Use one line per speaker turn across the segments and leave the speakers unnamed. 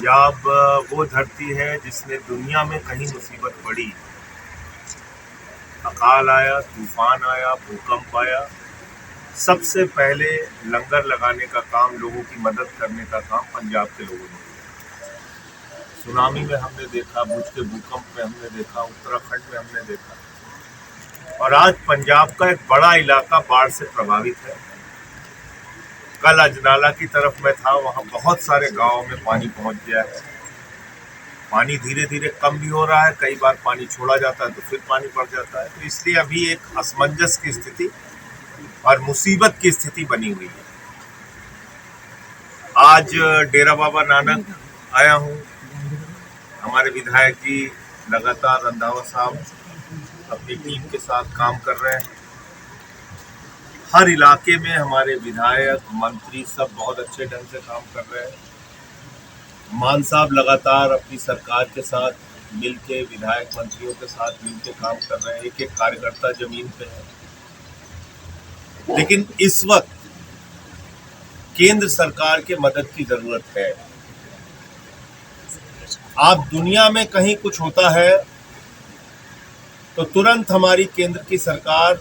पंजाब वो धरती है जिसने दुनिया में कहीं मुसीबत पड़ी, अकाल आया, तूफान आया, भूकंप आया, सबसे पहले लंगर लगाने का काम, लोगों की मदद करने का काम पंजाब के लोगों ने किया। सुनामी में हमने देखा, भुज के भूकंप में हमने देखा, उत्तराखंड में हमने देखा, और आज पंजाब का एक बड़ा इलाका बाढ़ से प्रभावित है। कल अजनाला की तरफ मैं था, वहाँ बहुत सारे गांवों में पानी पहुँच गया है। पानी धीरे धीरे कम भी हो रहा है, कई बार पानी छोड़ा जाता है तो फिर पानी बढ़ जाता है। तो इसलिए अभी एक असमंजस की स्थिति और मुसीबत की स्थिति बनी हुई है। आज डेरा बाबा नानक आया हूँ। हमारे विधायक जी लगातार रंधावा साहब अपनी टीम के साथ काम कर रहे हैं। हर इलाके में हमारे विधायक, मंत्री सब बहुत अच्छे ढंग से काम कर रहे हैं। मान साहब लगातार अपनी सरकार के साथ मिलके, विधायक मंत्रियों के साथ मिलके काम कर रहे हैं। एक एक कार्यकर्ता जमीन पे है। लेकिन इस वक्त केंद्र सरकार के मदद की जरूरत है। आप दुनिया में कहीं कुछ होता है तो तुरंत हमारी केंद्र की सरकार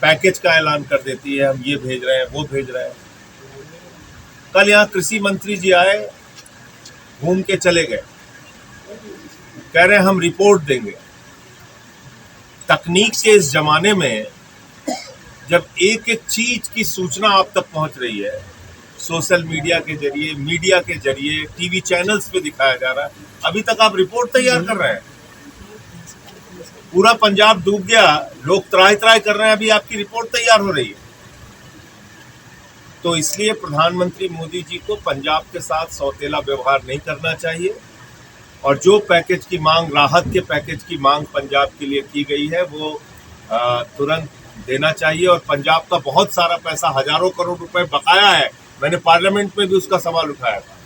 पैकेज का ऐलान कर देती है, हम ये भेज रहे हैं, वो भेज रहे हैं। कल यहाँ कृषि मंत्री जी आए, घूम के चले गए, कह रहे हैं हम रिपोर्ट देंगे। तकनीक के इस जमाने में जब एक एक चीज की सूचना आप तक पहुंच रही है, सोशल मीडिया के जरिए, मीडिया के जरिए, टीवी चैनल्स पे दिखाया जा रहा है, अभी तक आप रिपोर्ट तैयार कर रहे हैं। पूरा पंजाब डूब गया, लोग त्राही त्राही कर रहे हैं, अभी आपकी रिपोर्ट तैयार हो रही है। तो इसलिए प्रधानमंत्री मोदी जी को पंजाब के साथ सौतेला व्यवहार नहीं करना चाहिए, और जो पैकेज की मांग, राहत के पैकेज की मांग पंजाब के लिए की गई है, वो तुरंत देना चाहिए। और पंजाब का बहुत सारा पैसा, हजारों करोड़ रुपए बकाया है। मैंने पार्लियामेंट में भी उसका सवाल उठाया था,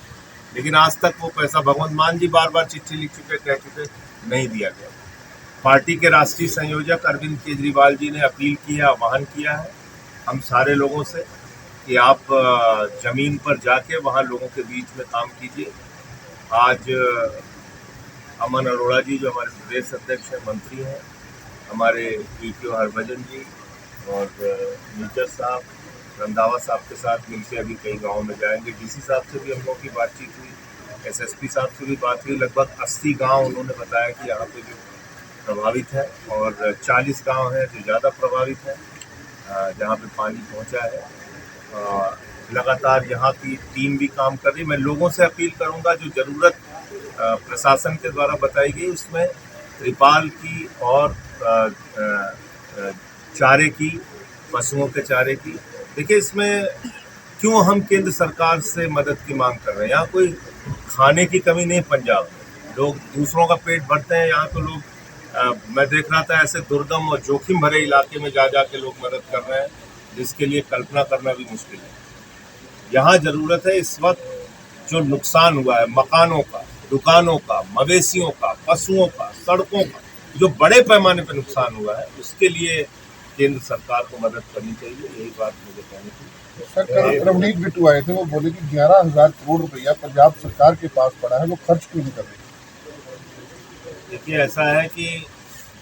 लेकिन आज तक वो पैसा, भगवंत मान जी बार बार चिट्ठी लिख चुके, कह चुके, नहीं दिया गया। पार्टी के राष्ट्रीय संयोजक अरविंद केजरीवाल जी ने अपील की है, आह्वान किया है हम सारे लोगों से कि आप जमीन पर जाके वहाँ लोगों के बीच में काम कीजिए। आज अमन अरोड़ा जी जो हमारे प्रदेश अध्यक्ष हैं, मंत्री हैं, हमारे वीपीओ हरभजन जी और मीटर साहब, रंधावा साहब के साथ मिलकर अभी कई गाँव में जाएंगे। डीसी साहब से भी हम लोगों की बातचीत हुई, एसएसपी साहब से भी बात हुई। लगभग 80 गाँव उन्होंने बताया कि यहाँ पे जो प्रभावित है, और 40 गांव हैं जो ज़्यादा प्रभावित हैं, जहाँ पे पानी पहुँचा है। लगातार यहाँ की टीम भी काम कर रही है। मैं लोगों से अपील करूँगा, जो ज़रूरत प्रशासन के द्वारा बताई गई उसमें त्रिपाल की और चारे की, पशुओं के चारे की। देखिए, इसमें क्यों हम केंद्र सरकार से मदद की मांग कर रहे हैं? यहाँ कोई खाने की कमी नहीं। पंजाब में लोग दूसरों का पेट भरते हैं। यहाँ तो लोग, मैं देख रहा था, ऐसे दुर्गम और जोखिम भरे इलाके में जा के लोग मदद कर रहे हैं, जिसके लिए कल्पना करना भी मुश्किल है। यहाँ जरूरत है इस वक्त जो नुकसान हुआ है, मकानों का, दुकानों का, मवेशियों का, पशुओं का, सड़कों का, जो बड़े पैमाने पर नुकसान हुआ है, उसके लिए केंद्र सरकार को मदद करनी चाहिए। यही बात मुझे कहनी थी।
सर, रवनीत बिट्टू आए थे, वो बोले कि 11,000 करोड़ रुपया पंजाब सरकार के पास पड़ा है, वो खर्च क्यों नहीं कर रही?
देखिए, ऐसा है कि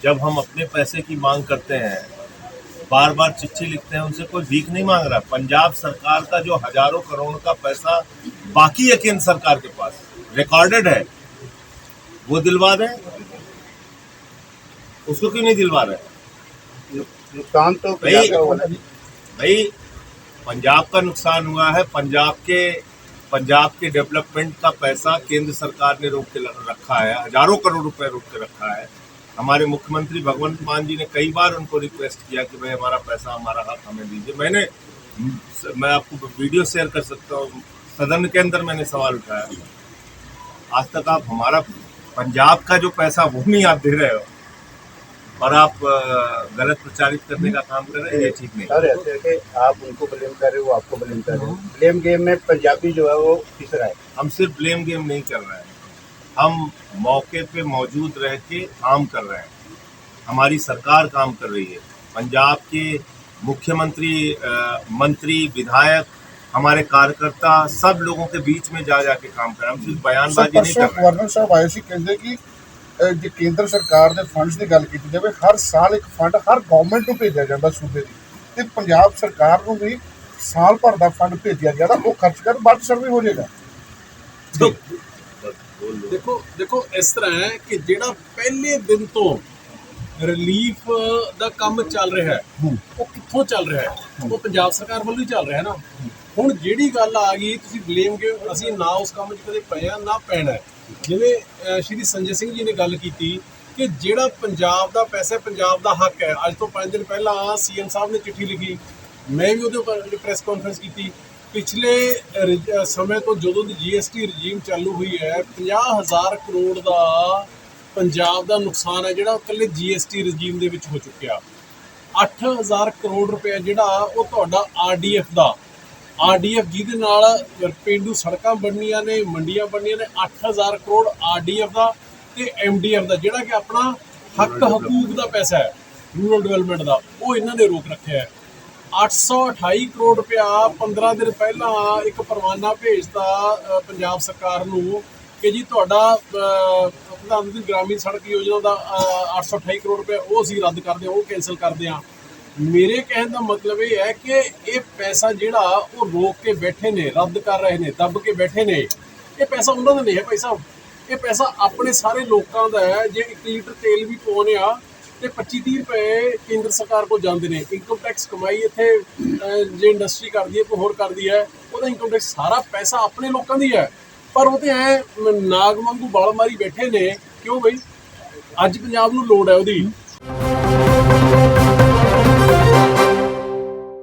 जब हम अपने पैसे की मांग करते हैं, बार बार चिट्ठी लिखते हैं, उनसे कोई भीख नहीं मांग रहा। पंजाब सरकार का जो हजारों करोड़ का पैसा बाकी है केंद्र सरकार के पास, रिकॉर्डेड है, वो दिलवा दें। उसको क्यों नहीं दिलवा रहे?
नुकसान तो
भाई पंजाब का नुकसान हुआ है। पंजाब के डेवलपमेंट का पैसा केंद्र सरकार ने रोक के रखा है, हजारों करोड़ रुपए रोक के रखा है। हमारे मुख्यमंत्री भगवंत मान जी ने कई बार उनको रिक्वेस्ट किया कि भाई हमारा पैसा, हमारा हक हमें दीजिए। मैं आपको वीडियो शेयर कर सकता हूँ, सदन के अंदर मैंने सवाल उठाया। आज तक आप हमारा पंजाब का जो पैसा वो नहीं आप दे रहे हो, और आप गलत प्रचारित करने का काम कर रहे हैं, ये ठीक नहीं।
सर, ऐसे है कि आप उनको ब्लेम कर रहे हो, वो आपको ब्लेम कर रहे हो। ब्लेम गेम में पंजाबी जो है वो पिस रहा है।
हम सिर्फ ब्लेम गेम नहीं कर रहे हैं, हम मौके पे मौजूद रह के काम कर रहे हैं। हमारी सरकार काम कर रही है। पंजाब के मुख्यमंत्री, मंत्री, विधायक हमारे कार्यकर्ता सब लोगों के बीच में जा जाके काम कर रहे हैं। हम सिर्फ
ਸਰ
बयानबाजी नहीं
ਪਰਸੋਂ
कर रहे हैं।
ਗਵਰਨਰ ਸਾਹਿਬ ਆਏ ਸੀ, ਕਹਿੰਦੇ ਕਿ ਜੇ ਕੇਂਦਰ ਸਰਕਾਰ ਦੇ ਫੰਡਸ ਦੀ ਗੱਲ ਕੀਤੀ ਜਾਵੇ, ਹਰ ਸਾਲ ਇੱਕ ਫੰਡ ਹਰ ਗਵਰਨਮੈਂਟ ਨੂੰ ਭੇਜਿਆ ਜਾਂਦਾ ਸੂਬੇ ਦੀ, ਤੇ ਪੰਜਾਬ ਸਰਕਾਰ ਨੂੰ ਵੀ ਸਾਲ ਭਰ ਦਾ ਫੰਡ ਭੇਜਿਆ ਗਿਆ ਤਾਂ ਉਹ ਖਰਚ ਕਰ ਬਾਅਦ ਸਰਵੇ ਹੋ ਜਾਏਗਾ।
तो देखो देखो इस तरह है कि ਜਿਹੜਾ ਪਹਿਲੇ ਦਿਨ ਤੋਂ ਰਿਲੀਫ ਦਾ ਕੰਮ ਚੱਲ ਰਿਹਾ ਹੈ ਉਹ ਕਿੱਥੋਂ ਚੱਲ ਰਿਹਾ ਹੈ, ਉਹ ਪੰਜਾਬ ਸਰਕਾਰ ਵੱਲੋਂ ਹੀ ਚੱਲ ਰਿਹਾ ਹੈ ਨਾ। ਹੁਣ ਜਿਹੜੀ ਗੱਲ ਆ ਗਈ ਤੁਸੀਂ ਬਲੇਮ ਕਿ ਅਸੀਂ ਨਾ ਉਸ ਕੰਮ 'ਚ ਕਦੇ ਪਏ ਆ ਨਾ ਪੈਣਾ ਹੈ। ਜਿਵੇਂ ਸ਼੍ਰੀ ਸੰਜੇ ਸਿੰਘ ਜੀ ਨੇ ਗੱਲ ਕੀਤੀ ਕਿ ਜਿਹੜਾ ਪੰਜਾਬ ਦਾ ਪੈਸਾ ਪੰਜਾਬ ਦਾ ਹੱਕ ਹੈ। ਅੱਜ ਤੋਂ 5 ਦਿਨ ਪਹਿਲਾਂ ਸੀਐਮ ਸਾਹਿਬ ਨੇ ਚਿੱਠੀ ਲਿਖੀ, ਮੈਂ ਵੀ ਉਹਦੇ ਉੱਪਰ ਪ੍ਰੈਸ ਕਾਨਫਰੰਸ ਕੀਤੀ। ਪਿਛਲੇ ਸਮੇਂ ਤੋਂ ਜਦੋਂ ਦੀ GST ਰਜੀਮ ਚਾਲੂ ਹੋਈ ਹੈ 50,000 ਕਰੋੜ ਦਾ ਪੰਜਾਬ ਦਾ ਨੁਕਸਾਨ ਹੈ ਜਿਹੜਾ ਇਕੱਲੇ GST ਰਜੀਮ ਦੇ ਵਿੱਚ ਹੋ ਚੁੱਕਿਆ। 8,000 ਕਰੋੜ ਰੁਪਏ ਜਿਹੜਾ ਉਹ ਤੁਹਾਡਾ RDF ਦਾ ਜਿਹਦੇ ਨਾਲ ਪੇਂਡੂ ਸੜਕਾਂ ਬਣਨੀਆਂ ਨੇ, ਮੰਡੀਆਂ ਬਣਨੀਆਂ ਨੇ, 8,000 ਕਰੋੜ RDF ਦਾ ਤੇ MDF ਦਾ ਜਿਹੜਾ ਕਿ ਆਪਣਾ ਹੱਕ ਹਕੂਕ ਦਾ ਪੈਸਾ ਹੈ ਰੂਰਲ ਡਿਵੈਲਪਮੈਂਟ ਦਾ, ਉਹ ਇਹਨਾਂ ਨੇ ਰੋਕ ਰੱਖਿਆ ਹੈ। 828 ਕਰੋੜ ਰੁਪਇਆ 15 ਦਿਨ ਪਹਿਲਾਂ ਇੱਕ ਪਰਵਾਨਾ ਭੇਜਤਾ ਪੰਜਾਬ ਸਰਕਾਰ ਨੂੰ ਕਿ ਜੀ ਤੁਹਾਡਾ ਪ੍ਰਧਾਨ ਮੰਤਰੀ ਗ੍ਰਾਮੀਣ ਸੜਕ ਯੋਜਨਾ ਦਾ 828 ਕਰੋੜ ਰੁਪਇਆ ਉਹ ਅਸੀਂ ਰੱਦ ਕਰਦੇ ਹਾਂ, ਉਹ ਕੈਂਸਲ ਕਰਦੇ ਹਾਂ। ਮੇਰੇ ਕਹਿਣ ਦਾ ਮਤਲਬ ਇਹ ਹੈ ਕਿ ਇਹ ਪੈਸਾ ਜਿਹੜਾ ਉਹ ਰੋਕ ਕੇ ਬੈਠੇ ਨੇ, ਰੱਦ ਕਰ ਰਹੇ ਨੇ, ਦੱਬ ਕੇ ਬੈਠੇ ਨੇ। ਇਹ ਪੈਸਾ ਉਹਨਾਂ ਦਾ ਨਹੀਂ ਹੈ ਭਾਈ ਸਾਹਿਬ, ਇਹ ਪੈਸਾ ਆਪਣੇ ਸਾਰੇ ਲੋਕਾਂ ਦਾ ਹੈ। ਜੇ 1 ਲੀਟਰ ਤੇਲ ਵੀ ਪਾਉਂਦੇ ਆ ਤੇ 25-30 ਰੁਪਏ ਕੇਂਦਰ ਸਰਕਾਰ ਕੋਲ ਜਾਂਦੇ ਨੇ। ਇਨਕਮ ਟੈਕਸ ਕਮਾਈ ਇੱਥੇ ਜੇ ਇੰਡਸਟਰੀ ਕਰਦੀ ਹੈ ਕੋਈ ਹੋਰ ਕਰਦੀ ਹੈ, ਉਹਦਾ ਇਨਕਮ ਟੈਕਸ ਸਾਰਾ ਪੈਸਾ ਆਪਣੇ ਲੋਕਾਂ ਦੀ ਹੈ। ਪਰ ਉਹ ਤੇ ਐ ਨਾਗ ਵਾਂਗੂ ਬਲ ਮਾਰੀ ਬੈਠੇ ਨੇ। ਕਿਉਂ ਬਈ? ਅੱਜ ਪੰਜਾਬ ਨੂੰ ਲੋੜ ਹੈ ਉਹਦੀ।